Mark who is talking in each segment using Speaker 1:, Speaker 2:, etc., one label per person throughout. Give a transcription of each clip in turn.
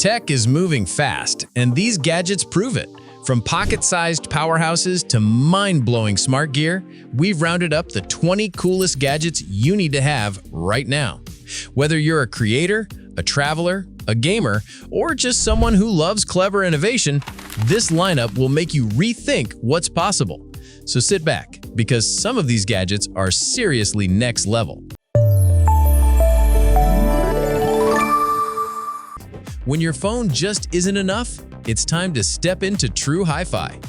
Speaker 1: Tech is moving fast, and these gadgets prove it. From pocket-sized powerhouses to mind-blowing smart gear, we've rounded up the 20 coolest gadgets you need to have right now. Whether you're a creator, a traveler, a gamer, or just someone who loves clever innovation, this lineup will make you rethink what's possible. So sit back, because some of these gadgets are seriously next level. When your phone just isn't enough, it's time to step into true hi-fi.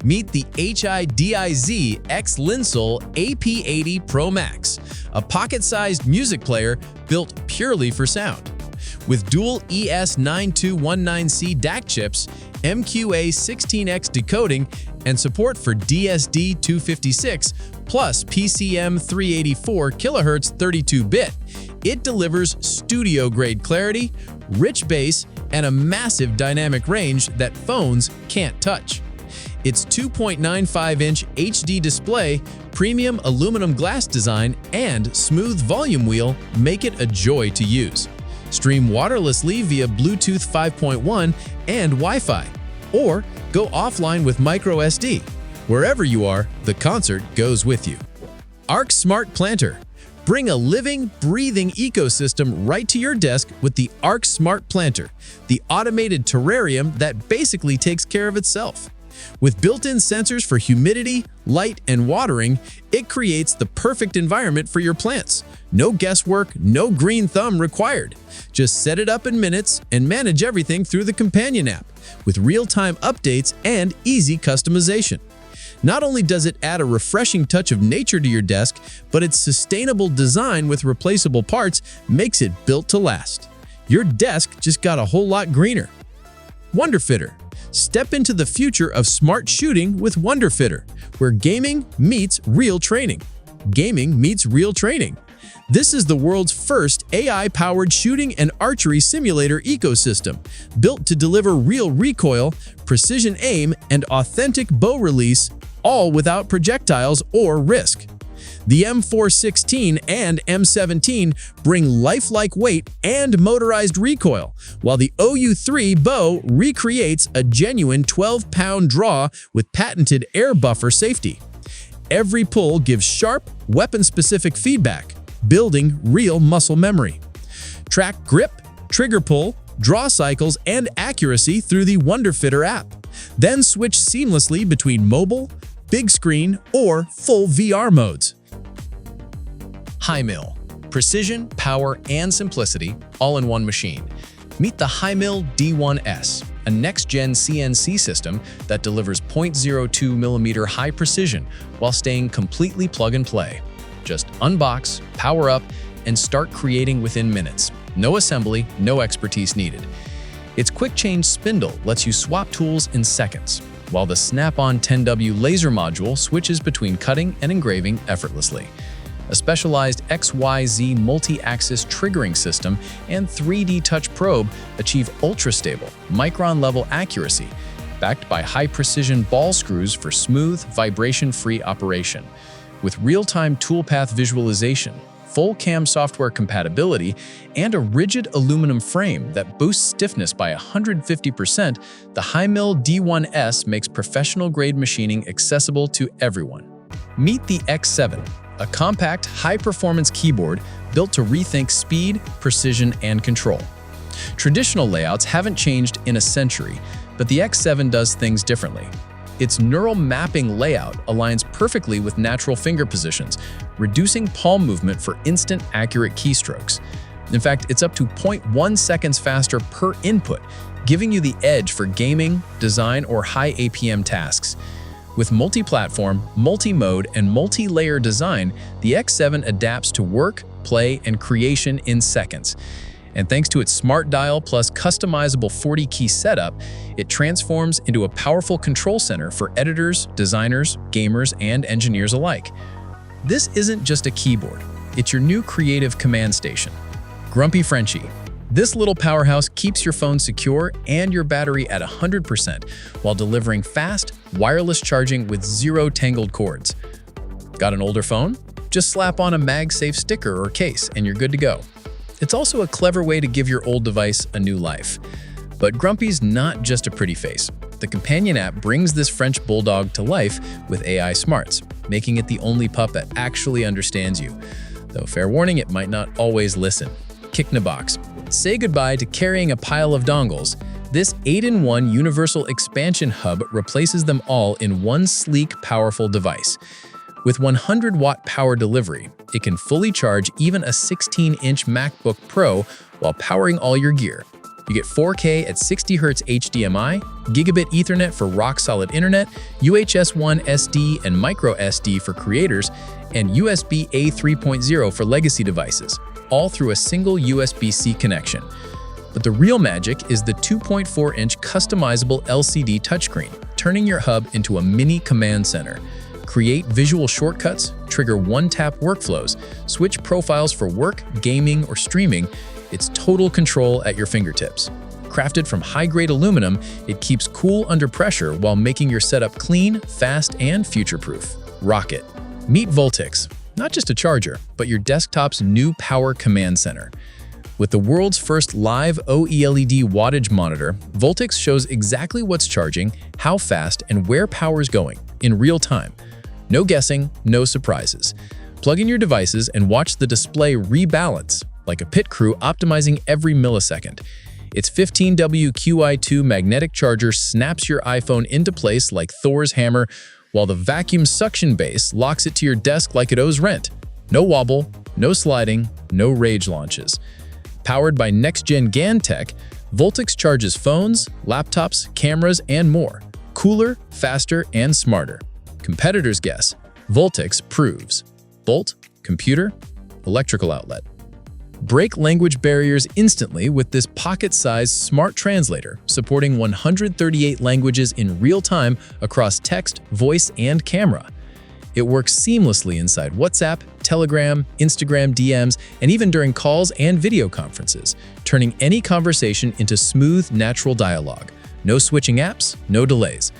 Speaker 1: Meet the HIDIZ X Linsol AP80 Pro Max, a pocket-sized music player built purely for sound. With dual ES9219C DAC chips, MQA16X decoding, and support for DSD256 plus PCM384 kHz 32-bit, it delivers studio-grade clarity, rich bass, and a massive dynamic range that phones can't touch. Its 2.95-inch HD display, premium aluminum glass design, and smooth volume wheel make it a joy to use. Stream wirelessly via Bluetooth 5.1 and Wi-Fi, or go offline with microSD. Wherever you are, the concert goes with you. Arc Smart Planter. Bring a living, breathing ecosystem right to your desk with the Arc Smart Planter, the automated terrarium that basically takes care of itself. With built-in sensors for humidity, light, and watering, it creates the perfect environment for your plants. No guesswork, no green thumb required. Just set it up in minutes and manage everything through the companion app, with real-time updates and easy customization. Not only does it add a refreshing touch of nature to your desk, but its sustainable design with replaceable parts makes it built to last. Your desk just got a whole lot greener. Wonderfitter. Step into the future of smart shooting with Wonderfitter, where gaming meets real training. Gaming meets real training. This is the world's first AI-powered shooting and archery simulator ecosystem, built to deliver real recoil, precision aim, and authentic bow release, all without projectiles or risk. The M416 and M17 bring lifelike weight and motorized recoil, while the OU3 bow recreates a genuine 12-pound draw with patented air buffer safety. Every pull gives sharp, weapon-specific feedback, building real muscle memory. Track grip, trigger pull, draw cycles, and accuracy through the Wonderfitter app. Then switch seamlessly between mobile, big screen, or full VR modes. Highill. Precision, power, and simplicity all in one machine. Meet the Highill D1S, a next-gen CNC system that delivers 0.02mm high precision while staying completely plug-and-play. Just unbox, power up, and start creating within minutes. No assembly, no expertise needed. Its quick-change spindle lets you swap tools in seconds, while the Snap-on 10W laser module switches between cutting and engraving effortlessly. A specialized XYZ multi-axis triggering system and 3D touch probe achieve ultra-stable, micron-level accuracy, backed by high-precision ball screws for smooth, vibration-free operation. With real-time toolpath visualization, full CAM software compatibility, and a rigid aluminum frame that boosts stiffness by 150%, the Highill D1S makes professional-grade machining accessible to everyone. Meet the X7, a compact, high-performance keyboard built to rethink speed, precision, and control. Traditional layouts haven't changed in a century, but the X7 does things differently. Its neural mapping layout aligns perfectly with natural finger positions, reducing palm movement for instant, accurate keystrokes. In fact, it's up to 0.1 seconds faster per input, giving you the edge for gaming, design, or high APM tasks. With multi-platform, multi-mode, and multi-layer design, the X7 adapts to work, play, and creation in seconds. And thanks to its smart dial plus customizable 40-key setup, it transforms into a powerful control center for editors, designers, gamers, and engineers alike. This isn't just a keyboard, it's your new creative command station. Grumpy Frenchie. This little powerhouse keeps your phone secure and your battery at 100% while delivering fast, wireless charging with zero tangled cords. Got an older phone? Just slap on a MagSafe sticker or case and you're good to go. It's also a clever way to give your old device a new life. But Grumpy's not just a pretty face. The companion app brings this French bulldog to life with AI smarts, making it the only pup that actually understands you. Though fair warning, it might not always listen. Kicknabox. Say goodbye to carrying a pile of dongles. This 8-in-1 universal expansion hub replaces them all in one sleek, powerful device. With 100-watt power delivery, it can fully charge even a 16-inch MacBook Pro while powering all your gear. You get 4K at 60 Hz HDMI, gigabit Ethernet for rock-solid internet, UHS 1 SD and micro SD for creators, and USB-A 3.0 for legacy devices, all through a single USB-C connection. But the real magic is the 2.4-inch customizable LCD touchscreen, turning your hub into a mini command center. Create visual shortcuts, trigger one-tap workflows, switch profiles for work, gaming, or streaming. It's total control at your fingertips. Crafted from high-grade aluminum, it keeps cool under pressure while making your setup clean, fast, and future-proof. Rock it. Meet Voltex, not just a charger, but your desktop's new power command center. With the world's first live OLED wattage monitor, Voltex shows exactly what's charging, how fast, and where power's going, in real time. No guessing, no surprises. Plug in your devices and watch the display rebalance, like a pit crew optimizing every millisecond. Its 15W-QI2 magnetic charger snaps your iPhone into place like Thor's hammer, while the vacuum suction base locks it to your desk like it owes rent. No wobble, no sliding, no rage launches. Powered by next-gen GaN tech, Voltex charges phones, laptops, cameras, and more. Cooler, faster, and smarter. Competitors guess. Voltex proves. Volt, computer, electrical outlet. Break language barriers instantly with this pocket-sized smart translator, supporting 138 languages in real time across text, voice, and camera. It works seamlessly inside WhatsApp, Telegram, Instagram DMs, and even during calls and video conferences, turning any conversation into smooth, natural dialogue. No switching apps, no delays.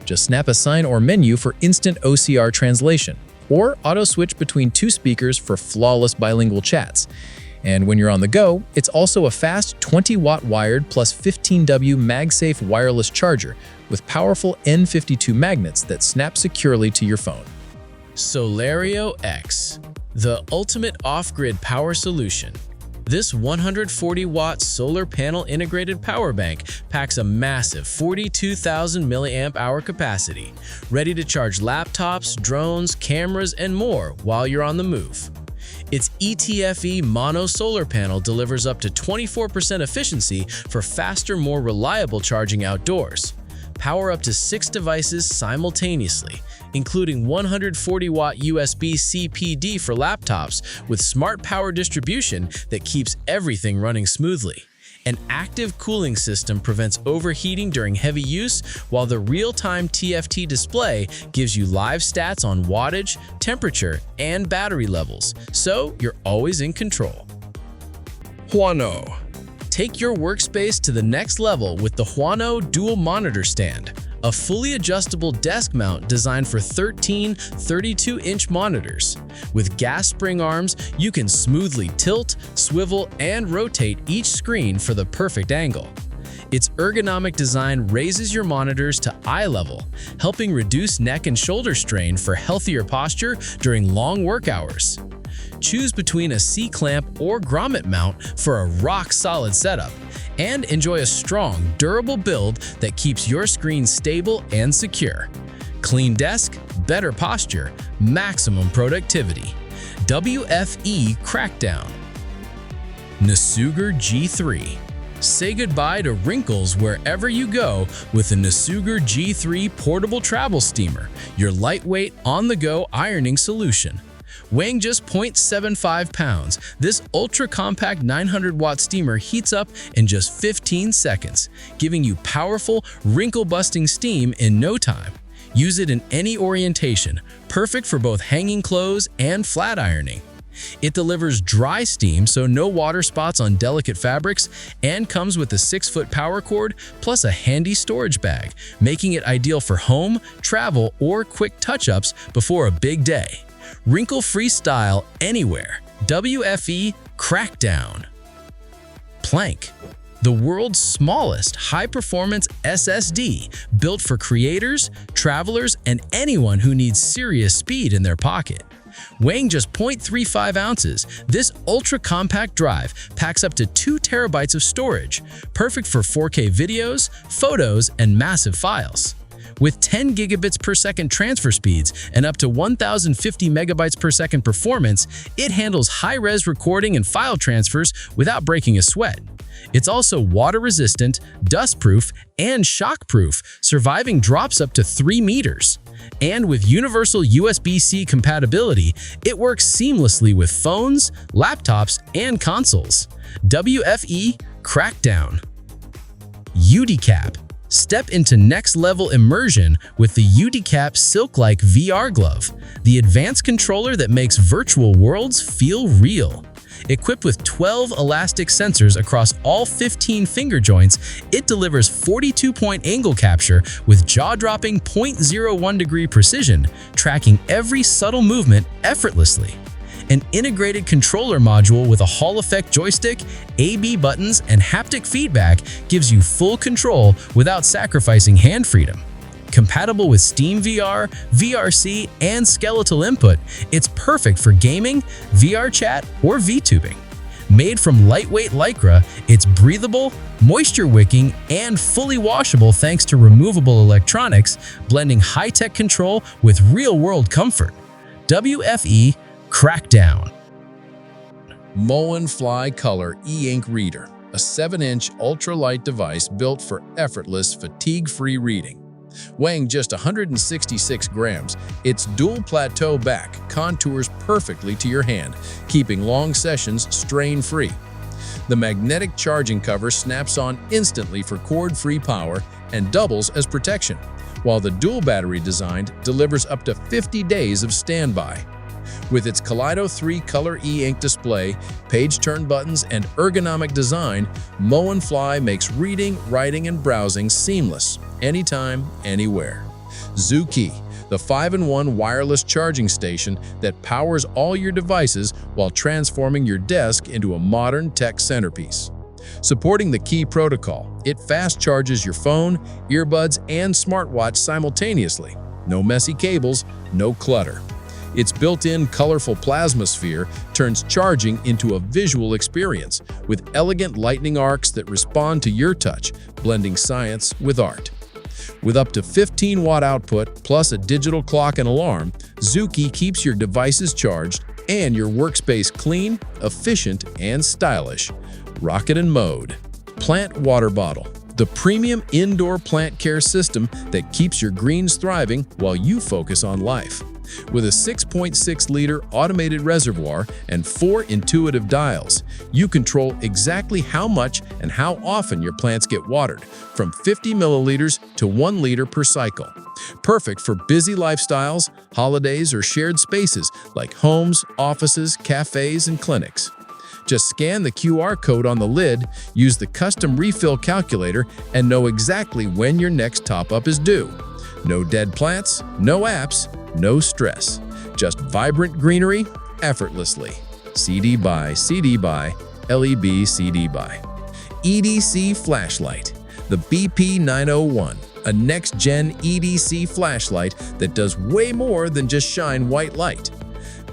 Speaker 1: Just snap a sign or menu for instant OCR translation, or auto-switch between two speakers for flawless bilingual chats. And when you're on the go, it's also a fast 20-watt wired plus 15W MagSafe wireless charger with powerful N52 magnets that snap securely to your phone. Solario X, the ultimate off-grid power solution. This 140-watt solar panel integrated power bank packs a massive 42,000 mAh capacity, ready to charge laptops, drones, cameras, and more while you're on the move. Its ETFE mono solar panel delivers up to 24% efficiency for faster, more reliable charging outdoors. Power up to 6 devices simultaneously, including 140-watt USB-C PD for laptops with smart power distribution that keeps everything running smoothly. An active cooling system prevents overheating during heavy use, while the real-time TFT display gives you live stats on wattage, temperature, and battery levels, so you're always in control. Huano. Take your workspace to the next level with the Huano dual monitor stand, a fully adjustable desk mount designed for 13 32-inch monitors. With gas spring arms, you can smoothly tilt, swivel, and rotate each screen for the perfect angle. Its ergonomic design raises your monitors to eye level, helping reduce neck and shoulder strain for healthier posture during long work hours. Choose between a C-clamp or grommet mount for a rock-solid setup, and enjoy a strong, durable build that keeps your screen stable and secure. Clean desk, better posture, maximum productivity. WFE Crackdown. Nuger G3. Say goodbye to wrinkles wherever you go with the Nuger G3 portable travel steamer, your lightweight, on-the-go ironing solution. Weighing just 0.75 pounds, this ultra-compact 900-watt steamer heats up in just 15 seconds, giving you powerful, wrinkle-busting steam in no time. Use it in any orientation, perfect for both hanging clothes and flat ironing. It delivers dry steam, so no water spots on delicate fabrics, and comes with a 6-foot power cord plus a handy storage bag, making it ideal for home, travel, or quick touch-ups before a big day. Wrinkle-free style anywhere. WFE Crackdown. Plank. the world's smallest high-performance SSD built for creators, travelers, and anyone who needs serious speed in their pocket. Weighing just 0.35 ounces, this ultra-compact drive packs up to 2 terabytes of storage, perfect for 4K videos, photos, and massive files. With 10 gigabits per second transfer speeds and up to 1050 megabytes per second performance, it handles high-res recording and file transfers without breaking a sweat. It's also water-resistant, dust-proof, and shock-proof, surviving drops up to 3 meters. And with universal USB-C compatibility, it works seamlessly with phones, laptops, and consoles. WFE Crackdown. UDCAP. Step into next-level immersion with the UDCAP Silk-like VR glove, the advanced controller that makes virtual worlds feel real. Equipped with 12 elastic sensors across all 15 finger joints, it delivers 42-point angle capture with jaw-dropping 0.01-degree precision, tracking every subtle movement effortlessly. An integrated controller module with a Hall-effect joystick, AB buttons, and haptic feedback gives you full control without sacrificing hand freedom. Compatible with Steam VR, VRC, and skeletal input, it's perfect for gaming, VR chat, or VTubing. Made from lightweight Lycra, it's breathable, moisture-wicking, and fully washable thanks to removable electronics, blending high-tech control with real-world comfort. WFE Crackdown. Mowen Fly Color e-ink reader, a 7-inch ultralight device built for effortless, fatigue-free reading. Weighing just 166 grams, its dual plateau back contours perfectly to your hand, keeping long sessions strain-free. The magnetic charging cover snaps on instantly for cord-free power and doubles as protection, while the dual battery design delivers up to 50 days of standby. With its Kaleido 3 color e-ink display, page turn buttons, and ergonomic design, Mowen Fly makes reading, writing, and browsing seamless, anytime, anywhere. Zooi, the 5-in-1 wireless charging station that powers all your devices while transforming your desk into a modern tech centerpiece. Supporting the Key protocol, it fast charges your phone, earbuds, and smartwatch simultaneously. No messy cables, no clutter. Its built-in colorful plasma sphere turns charging into a visual experience with elegant lightning arcs that respond to your touch, blending science with art. With up to 15-watt output plus a digital clock and alarm, Zooi keeps your devices charged and your workspace clean, efficient, and stylish. Rocket in mode. Plant water bottle, the premium indoor plant care system that keeps your greens thriving while you focus on life. With a 6.6-liter automated reservoir and 4 intuitive dials, you control exactly how much and how often your plants get watered, from 50 milliliters to 1 liter per cycle. Perfect for busy lifestyles, holidays, or shared spaces like homes, offices, cafes, and clinics. Just scan the QR code on the lid, use the custom refill calculator, and know exactly when your next top-up is due. No dead plants, no apps, no stress. Just vibrant greenery, effortlessly. CD by, LEB CD by. EDC flashlight. The BP901, a next-gen EDC flashlight that does way more than just shine white light.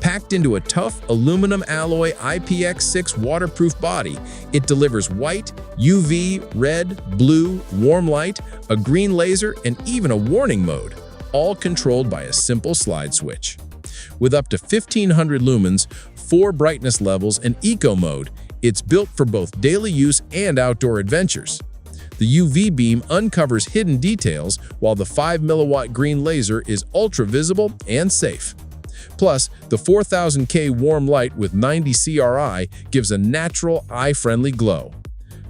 Speaker 1: Packed into a tough aluminum alloy IPX6 waterproof body, it delivers white, UV, red, blue, warm light, a green laser, and even a warning mode, all controlled by a simple slide switch. With up to 1500 lumens, 4 brightness levels, and eco mode, it's built for both daily use and outdoor adventures. The UV beam uncovers hidden details, while the 5 milliwatt green laser is ultra-visible and safe. Plus, the 4000K warm light with 90 CRI gives a natural, eye-friendly glow.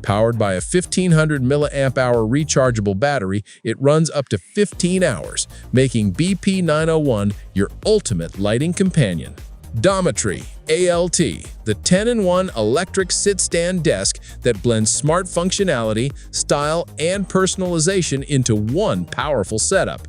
Speaker 1: Powered by a 1500 mAh rechargeable battery, it runs up to 15 hours, making BP901 your ultimate lighting companion. Domtry ALT, the 10-in-1 electric sit-stand desk that blends smart functionality, style, and personalization into one powerful setup.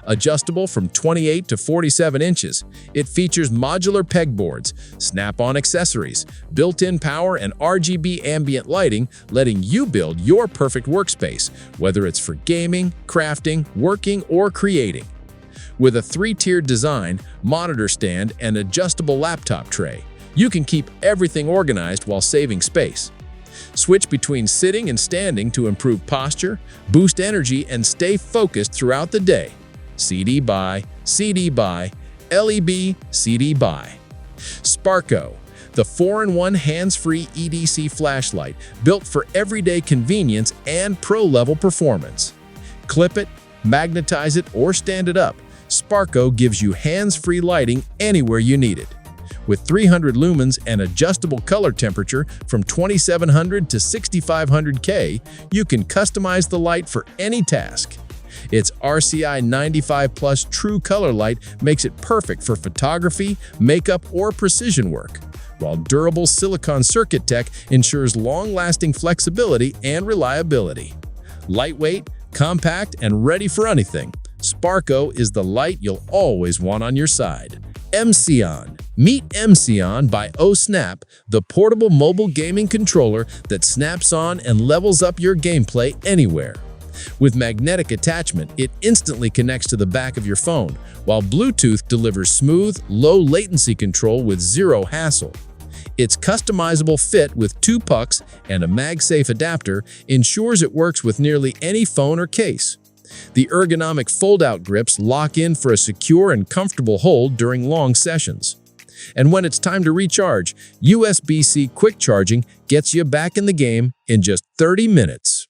Speaker 1: Adjustable from 28 to 47 inches, it features modular pegboards, snap-on accessories, built-in power, and RGB ambient lighting, letting you build your perfect workspace, whether it's for gaming, crafting, working, or creating. With a 3-tiered design, monitor stand, and adjustable laptop tray, you can keep everything organized while saving space. Switch between sitting and standing to improve posture, boost energy, and stay focused throughout the day. CD by, LEB, CD by. Sparkco, the 4-in-1 hands-free EDC flashlight built for everyday convenience and pro-level performance. Clip it, magnetize it, or stand it up, Sparkco gives you hands-free lighting anywhere you need it. With 300 lumens and adjustable color temperature from 2700 to 6500K, you can customize the light for any task. Its RCI 95+ True Color Light makes it perfect for photography, makeup, or precision work, while durable silicon circuit tech ensures long-lasting flexibility and reliability. Lightweight, compact, and ready for anything, Sparkco is the light you'll always want on your side. MCON. Meet MCON by OSnap, the portable mobile gaming controller that snaps on and levels up your gameplay anywhere. With magnetic attachment, it instantly connects to the back of your phone, while Bluetooth delivers smooth, low-latency control with zero hassle. Its customizable fit with 2 pucks and a MagSafe adapter ensures it works with nearly any phone or case. The ergonomic fold-out grips lock in for a secure and comfortable hold during long sessions. And when it's time to recharge, USB-C quick charging gets you back in the game in just 30 minutes.